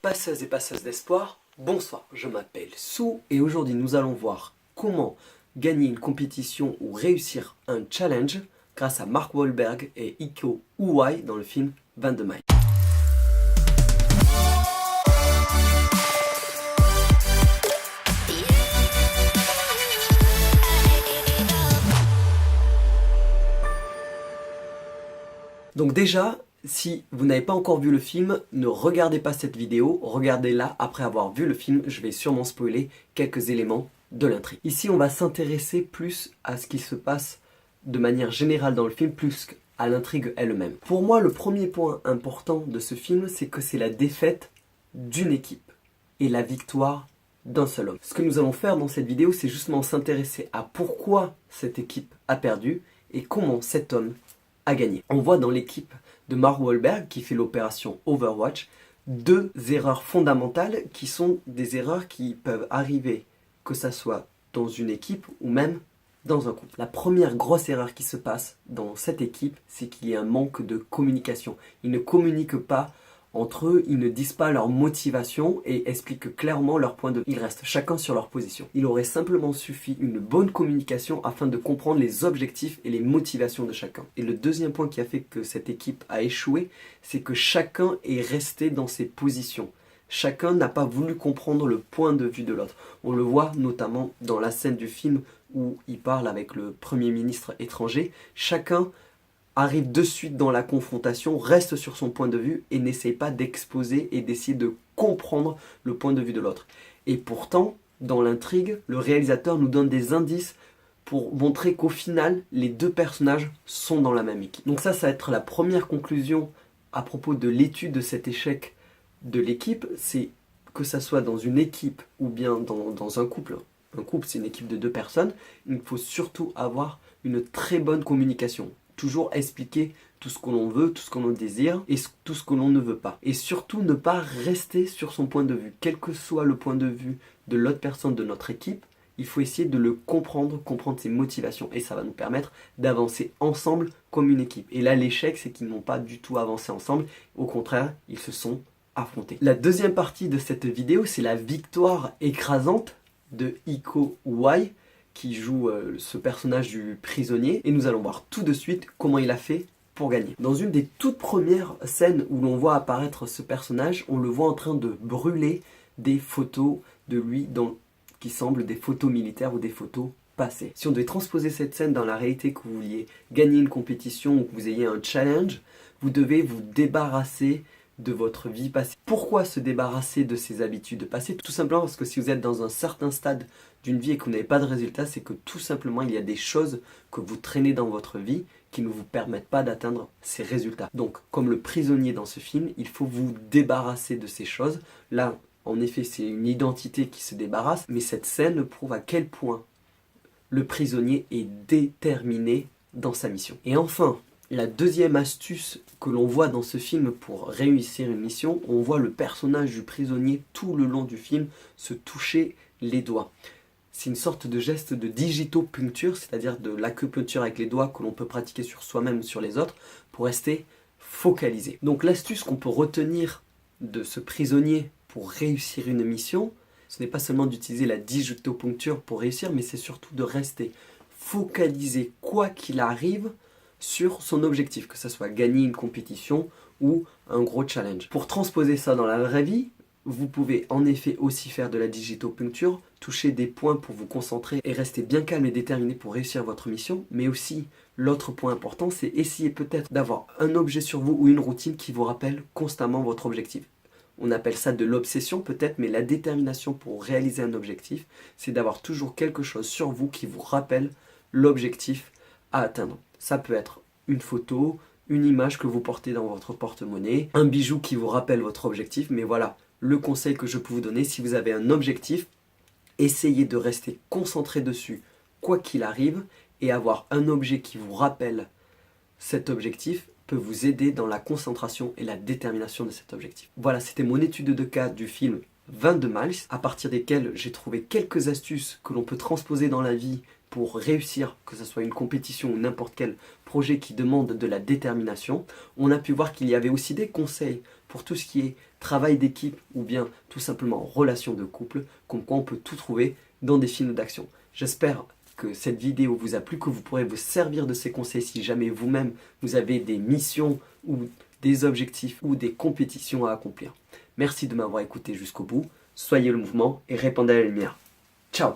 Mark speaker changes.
Speaker 1: Passeuses et passeuses d'espoir, bonsoir, je m'appelle Sou et aujourd'hui nous allons voir comment gagner une compétition ou réussir un challenge grâce à Mark Wahlberg et Iko Uwais dans le film 22 miles. Donc déjà, si vous n'avez pas encore vu le film, ne regardez pas cette vidéo, regardez-la après avoir vu le film, je vais sûrement spoiler quelques éléments de l'intrigue. Ici, on va s'intéresser plus à ce qui se passe de manière générale dans le film, plus qu'à l'intrigue elle-même. Pour moi, le premier point important de ce film, c'est que c'est la défaite d'une équipe et la victoire d'un seul homme. Ce que nous allons faire dans cette vidéo, c'est justement s'intéresser à pourquoi cette équipe a perdu et comment cet homme a gagné. On voit dans l'équipe de Mark Wahlberg qui fait l'opération Overwatch deux erreurs fondamentales qui sont des erreurs qui peuvent arriver que ça soit dans une équipe ou même dans un couple. La première grosse erreur qui se passe dans cette équipe, c'est qu'il y a un manque de communication. Ils ne communiquent pas entre eux, ils ne disent pas leur motivation et expliquent clairement leur point de vue. Ils restent chacun sur leur position. Il aurait simplement suffi une bonne communication afin de comprendre les objectifs et les motivations de chacun. Et le deuxième point qui a fait que cette équipe a échoué, c'est que chacun est resté dans ses positions. Chacun n'a pas voulu comprendre le point de vue de l'autre. On le voit notamment dans la scène du film où il parle avec le Premier ministre étranger. Chacun arrive de suite dans la confrontation, reste sur son point de vue et n'essaye pas d'exposer et d'essayer de comprendre le point de vue de l'autre. Et pourtant, dans l'intrigue, le réalisateur nous donne des indices pour montrer qu'au final, les deux personnages sont dans la même équipe. Donc ça va être la première conclusion à propos de l'étude de cet échec de l'équipe, c'est que ça soit dans une équipe ou bien dans un couple. Un couple, c'est une équipe de deux personnes. Il faut surtout avoir une très bonne communication. Toujours expliquer tout ce que l'on veut, tout ce que l'on désire et tout ce que l'on ne veut pas. Et surtout ne pas rester sur son point de vue. Quel que soit le point de vue de l'autre personne de notre équipe, il faut essayer de le comprendre ses motivations. Et ça va nous permettre d'avancer ensemble comme une équipe. Et là, l'échec, c'est qu'ils n'ont pas du tout avancé ensemble. Au contraire, ils se sont affrontés. La deuxième partie de cette vidéo, c'est la victoire écrasante de Iko Uwais, qui joue ce personnage du prisonnier, et nous allons voir tout de suite comment il a fait pour gagner. Dans une des toutes premières scènes où l'on voit apparaître ce personnage, on le voit en train de brûler des photos de lui qui semblent des photos militaires ou des photos passées. Si on devait transposer cette scène dans la réalité, que vous vouliez gagner une compétition ou que vous ayez un challenge, vous devez vous débarrasser de votre vie passée. Pourquoi se débarrasser de ses habitudes passées? Tout simplement parce que si vous êtes dans un certain stade d'une vie et que vous n'avez pas de résultat, c'est que tout simplement il y a des choses que vous traînez dans votre vie qui ne vous permettent pas d'atteindre ces résultats. Donc, comme le prisonnier dans ce film, il faut vous débarrasser de ces choses. Là, en effet, c'est une identité qui se débarrasse, mais cette scène prouve à quel point le prisonnier est déterminé dans sa mission. Et enfin, la deuxième astuce que l'on voit dans ce film pour réussir une mission, on voit le personnage du prisonnier tout le long du film se toucher les doigts. C'est une sorte de geste de digitopuncture, c'est-à-dire de l'acupuncture avec les doigts que l'on peut pratiquer sur soi-même ou sur les autres pour rester focalisé. Donc l'astuce qu'on peut retenir de ce prisonnier pour réussir une mission, ce n'est pas seulement d'utiliser la digitopuncture pour réussir, mais c'est surtout de rester focalisé quoi qu'il arrive sur son objectif, que ce soit gagner une compétition ou un gros challenge. Pour transposer ça dans la vraie vie, vous pouvez en effet aussi faire de la digitopuncture, toucher des points pour vous concentrer et rester bien calme et déterminé pour réussir votre mission, mais aussi l'autre point important, c'est essayer peut-être d'avoir un objet sur vous ou une routine qui vous rappelle constamment votre objectif. On appelle ça de l'obsession peut-être, mais la détermination pour réaliser un objectif, c'est d'avoir toujours quelque chose sur vous qui vous rappelle l'objectif à atteindre. Ça peut être une photo, une image que vous portez dans votre porte-monnaie, un bijou qui vous rappelle votre objectif, mais voilà, le conseil que je peux vous donner, si vous avez un objectif, essayez de rester concentré dessus, quoi qu'il arrive, et avoir un objet qui vous rappelle cet objectif peut vous aider dans la concentration et la détermination de cet objectif. Voilà, c'était mon étude de cas du film 22 miles, à partir desquels j'ai trouvé quelques astuces que l'on peut transposer dans la vie pour réussir, que ce soit une compétition ou n'importe quel projet qui demande de la détermination. On a pu voir qu'il y avait aussi des conseils pour tout ce qui est travail d'équipe ou bien tout simplement relation de couple, comme quoi on peut tout trouver dans des films d'action. J'espère que cette vidéo vous a plu, que vous pourrez vous servir de ces conseils si jamais vous-même vous avez des missions ou des objectifs ou des compétitions à accomplir. Merci de m'avoir écouté jusqu'au bout, soyez le mouvement et répandez la lumière. Ciao!